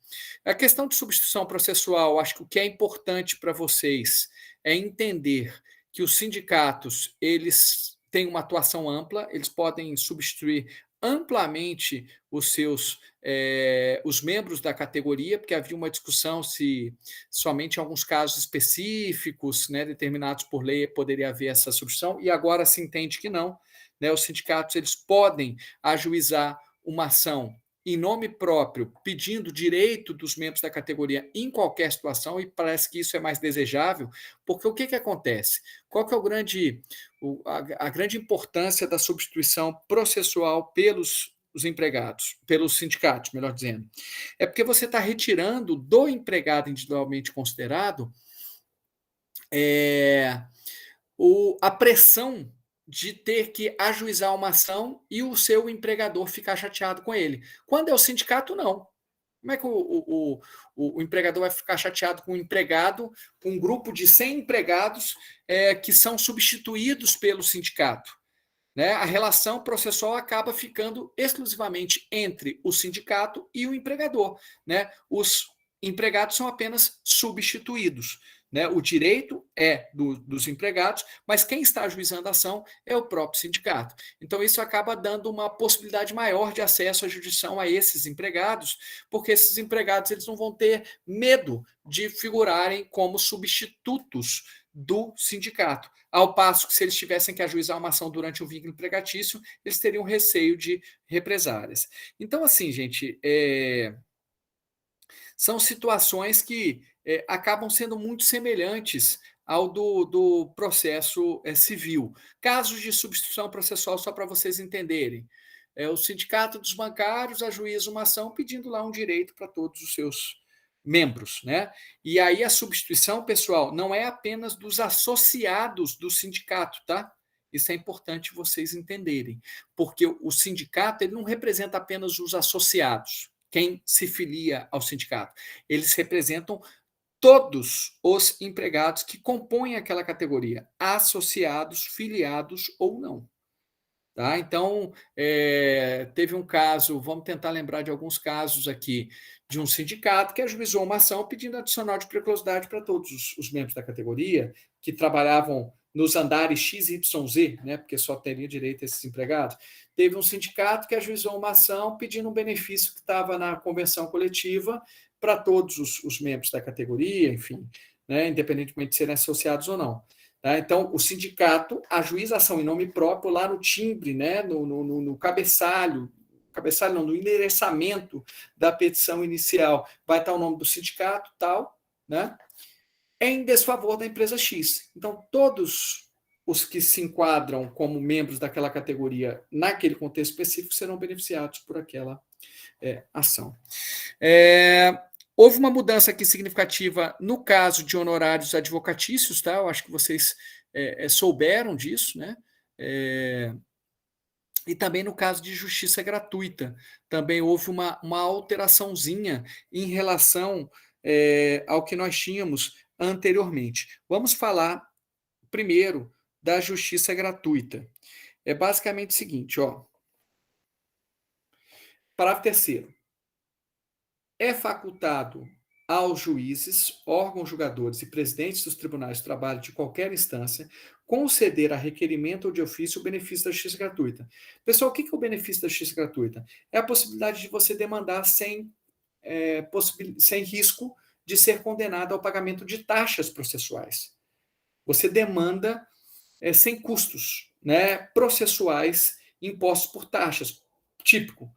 Speaker 1: A questão de substituição processual, acho que o que é importante para vocês é entender que os sindicatos, eles têm uma atuação ampla, eles podem substituir amplamente os membros da categoria, porque havia uma discussão se somente em alguns casos específicos, né, determinados por lei, poderia haver essa substituição, e agora se entende que não. Né, os sindicatos eles podem ajuizar uma ação em nome próprio, pedindo direito dos membros da categoria em qualquer situação, e parece que isso é mais desejável, porque o que acontece? Qual que é a grande importância da substituição processual pelos empregados, pelos sindicatos, melhor dizendo? É porque você está retirando do empregado individualmente considerado a pressão de ter que ajuizar uma ação e o seu empregador ficar chateado com ele. Quando é o sindicato, não. Como é que o empregador vai ficar chateado com um empregado, com um grupo de 100 empregados que são substituídos pelo sindicato? Né? A relação processual acaba ficando exclusivamente entre o sindicato e o empregador. Né? Os empregados são apenas substituídos. Né? O direito é dos empregados, mas quem está ajuizando a ação é o próprio sindicato. Então, isso acaba dando uma possibilidade maior de acesso à jurisdição a esses empregados, porque esses empregados eles não vão ter medo de figurarem como substitutos do sindicato. Ao passo que, se eles tivessem que ajuizar uma ação durante o vínculo empregatício, eles teriam receio de represálias. Então, assim, gente, são situações que acabam sendo muito semelhantes ao do processo civil. Casos de substituição processual, só para vocês entenderem. O Sindicato dos Bancários ajuiza uma ação pedindo lá um direito para todos os seus membros, né? E aí a substituição, pessoal, não é apenas dos associados do sindicato, tá? Isso é importante vocês entenderem, porque o sindicato ele não representa apenas os associados, quem se filia ao sindicato. Eles representam todos os empregados que compõem aquela categoria, associados, filiados ou não. Tá? Então, teve um caso, vamos tentar lembrar de alguns casos aqui, de um sindicato que ajuizou uma ação pedindo adicional de periculosidade para todos os membros da categoria que trabalhavam nos andares X, Y, Z, né, porque só teria direito a esses empregados. Teve um sindicato que ajuizou uma ação pedindo um benefício que estava na convenção coletiva para todos os membros da categoria, enfim, né, independentemente de serem associados ou não. Tá? Então, o sindicato ajuiza a ação em nome próprio lá no timbre, né, no cabeçalho não, no endereçamento da petição inicial, vai estar o nome do sindicato, tal, né, em desfavor da empresa X. Então, todos os que se enquadram como membros daquela categoria naquele contexto específico serão beneficiados por aquela ação. Houve uma mudança aqui significativa no caso de honorários advocatícios, tá? Eu acho que vocês souberam disso, né? E também no caso de justiça gratuita. Também houve uma alteraçãozinha em relação ao que nós tínhamos anteriormente. Vamos falar primeiro da justiça gratuita. É basicamente o seguinte, ó. Parágrafo 3º. É facultado aos juízes, órgãos julgadores e presidentes dos tribunais de trabalho de qualquer instância conceder a requerimento ou de ofício o benefício da justiça gratuita. Pessoal, o que é o benefício da justiça gratuita? É a possibilidade de você demandar sem risco de ser condenado ao pagamento de taxas processuais. Você demanda sem custos, né, processuais impostos por taxas, típico,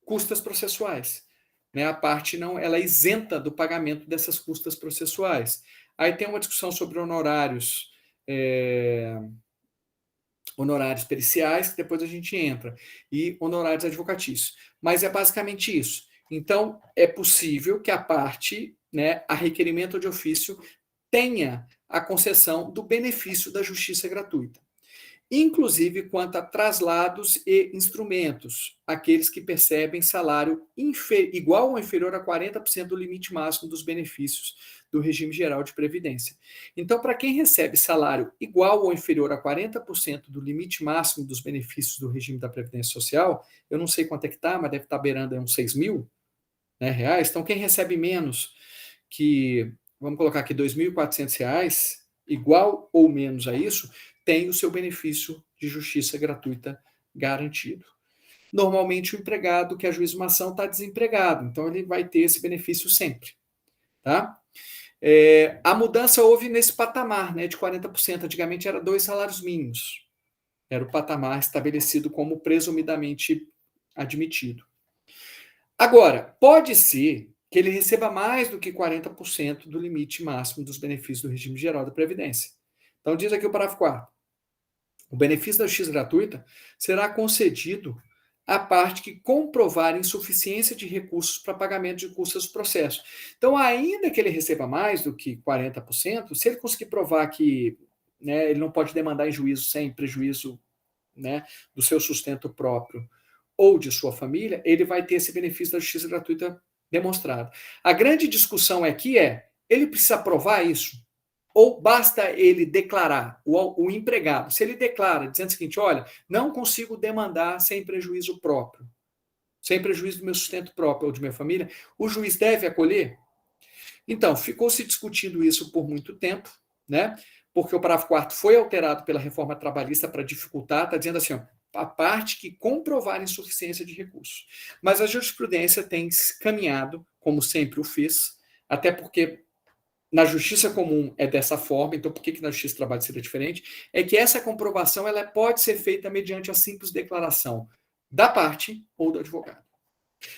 Speaker 1: custas processuais. Né, a parte não, ela é isenta do pagamento dessas custas processuais. Aí tem uma discussão sobre honorários periciais, que depois a gente entra, e honorários advocatícios. Mas é basicamente isso. Então, é possível que a parte, né, a requerimento de ofício, tenha a concessão do benefício da justiça gratuita. Inclusive quanto a traslados e instrumentos, aqueles que percebem salário igual ou inferior a 40% do limite máximo dos benefícios do regime geral de previdência. Então, para quem recebe salário igual ou inferior a 40% do limite máximo dos benefícios do regime da Previdência Social, eu não sei quanto é que está, mas deve estar beirando uns 6 mil, né, reais. Então, quem recebe menos que, vamos colocar aqui, R$ 2.400, igual ou menos a isso, tem o seu benefício de justiça gratuita garantido. Normalmente, o empregado que ajuiza uma ação está desempregado, então ele vai ter esse benefício sempre. Tá? A mudança houve nesse patamar, né, de 40%. Antigamente era 2 salários mínimos. Era o patamar estabelecido como presumidamente admitido. Agora, pode ser que ele receba mais do que 40% do limite máximo dos benefícios do regime geral da Previdência. Então, diz aqui o parágrafo 4º. O benefício da justiça gratuita será concedido à parte que comprovar insuficiência de recursos para pagamento de custas do processo. Então, ainda que ele receba mais do que 40%, se ele conseguir provar que, né, ele não pode demandar em juízo sem prejuízo, né, do seu sustento próprio ou de sua família, ele vai ter esse benefício da justiça gratuita demonstrado. A grande discussão aqui ele precisa provar isso? Ou basta ele declarar, o empregado, se ele declara dizendo o seguinte, olha, não consigo demandar sem prejuízo próprio, sem prejuízo do meu sustento próprio ou de minha família, o juiz deve acolher? Então, ficou se discutindo isso por muito tempo, né? Porque o parágrafo 4º foi alterado pela reforma trabalhista para dificultar, está dizendo assim, ó, a parte que comprovar insuficiência de recursos. Mas a jurisprudência tem caminhado, como sempre o fez, até porque na justiça comum é dessa forma, então por que na justiça do trabalho seria diferente? É que essa comprovação ela pode ser feita mediante a simples declaração da parte ou do advogado.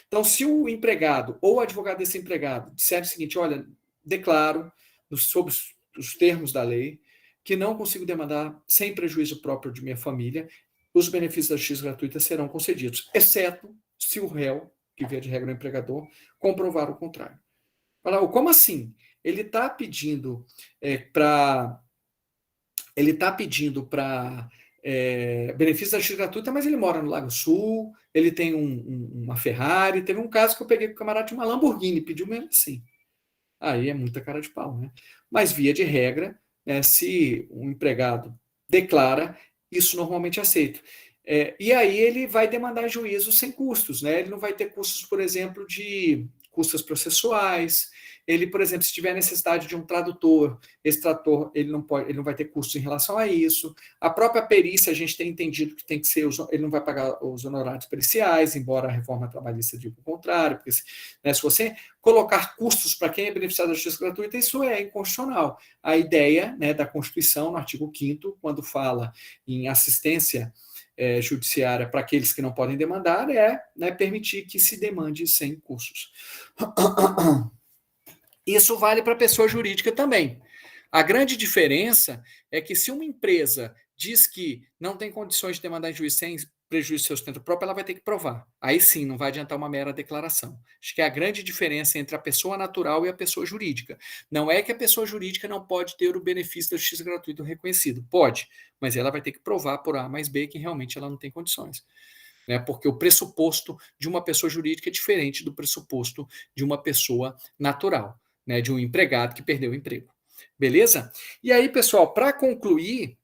Speaker 1: Então, se o empregado ou o advogado desse empregado disser o seguinte, olha, declaro, sob os termos da lei, que não consigo demandar sem prejuízo próprio de minha família, os benefícios da justiça gratuita serão concedidos, exceto se o réu, que via de regra o empregador, comprovar o contrário. Como assim? Ele está pedindo para benefício da justiça gratuita, mas ele mora no Lago Sul, ele tem uma Ferrari, teve um caso que eu peguei com o camarada de uma Lamborghini, pediu mesmo assim. Aí é muita cara de pau, né? Mas via de regra, se um empregado declara, isso normalmente é aceito. E aí ele vai demandar juízo sem custos, né? Ele não vai ter custos, por exemplo, de custas processuais. Ele, por exemplo, se tiver necessidade de um tradutor, esse tradutor ele não vai ter custos em relação a isso. A própria perícia, a gente tem entendido que tem que ser, ele não vai pagar os honorários periciais, embora a reforma trabalhista diga o contrário, porque se você colocar custos para quem é beneficiado da justiça gratuita, isso é inconstitucional. A ideia da Constituição, no artigo 5º, quando fala em assistência judiciária para aqueles que não podem demandar, permitir que se demande sem custos. Isso vale para a pessoa jurídica também. A grande diferença é que se uma empresa diz que não tem condições de demandar em juízo sem prejuízo do seu sustento próprio, ela vai ter que provar. Aí sim, não vai adiantar uma mera declaração. Acho que é a grande diferença entre a pessoa natural e a pessoa jurídica. Não é que a pessoa jurídica não pode ter o benefício da justiça gratuita reconhecido. Pode, mas ela vai ter que provar por A mais B que realmente ela não tem condições. Porque o pressuposto de uma pessoa jurídica é diferente do pressuposto de uma pessoa natural. De um empregado que perdeu o emprego. Beleza? E aí, pessoal, para concluir,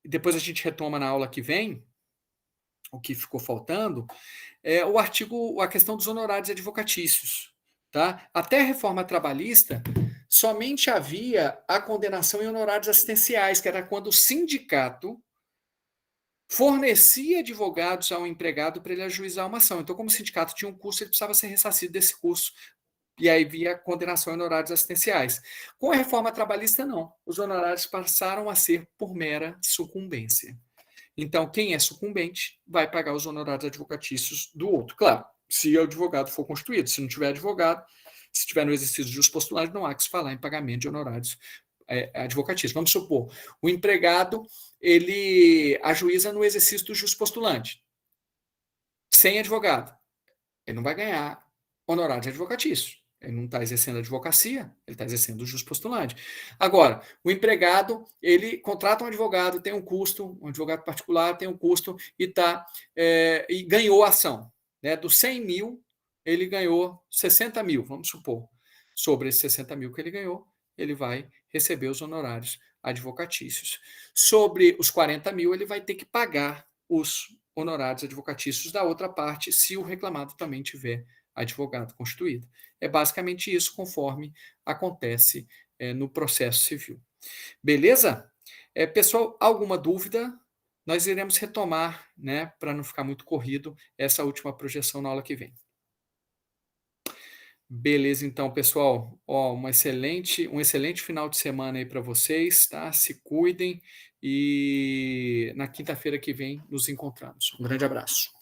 Speaker 1: depois a gente retoma na aula que vem, o que ficou faltando, a questão dos honorários advocatícios. Tá? Até a reforma trabalhista, somente havia a condenação em honorários assistenciais, que era quando o sindicato fornecia advogados ao empregado para ele ajuizar uma ação. Então, como o sindicato tinha um custo, ele precisava ser ressarcido desse custo. E aí via condenação em honorários assistenciais. Com a reforma trabalhista, não. Os honorários passaram a ser por mera sucumbência. Então, quem é sucumbente vai pagar os honorários advocatícios do outro. Claro, se o advogado for constituído. Se não tiver advogado, se tiver no exercício de justo postulante, não há que se falar em pagamento de honorários advocatícios. Vamos supor, o empregado ele ajuiza no exercício do justo postulante. Sem advogado. Ele não vai ganhar honorários advocatícios. Ele não está exercendo a advocacia, ele está exercendo o justo postulante. Agora, o empregado, ele contrata um advogado, tem um custo, um advogado particular tem um custo e ganhou a ação. Dos 100 mil, ele ganhou 60 mil, vamos supor. Sobre esses 60 mil que ele ganhou, ele vai receber os honorários advocatícios. Sobre os 40 mil, ele vai ter que pagar os honorários advocatícios da outra parte, se o reclamado também tiver advogado constituído. É basicamente isso, conforme acontece no processo civil. Beleza? Pessoal, alguma dúvida? Nós iremos retomar, para não ficar muito corrido, essa última projeção na aula que vem. Beleza, então, pessoal. Um excelente final de semana aí para vocês, tá? Se cuidem e na quinta-feira que vem nos encontramos. Um grande abraço.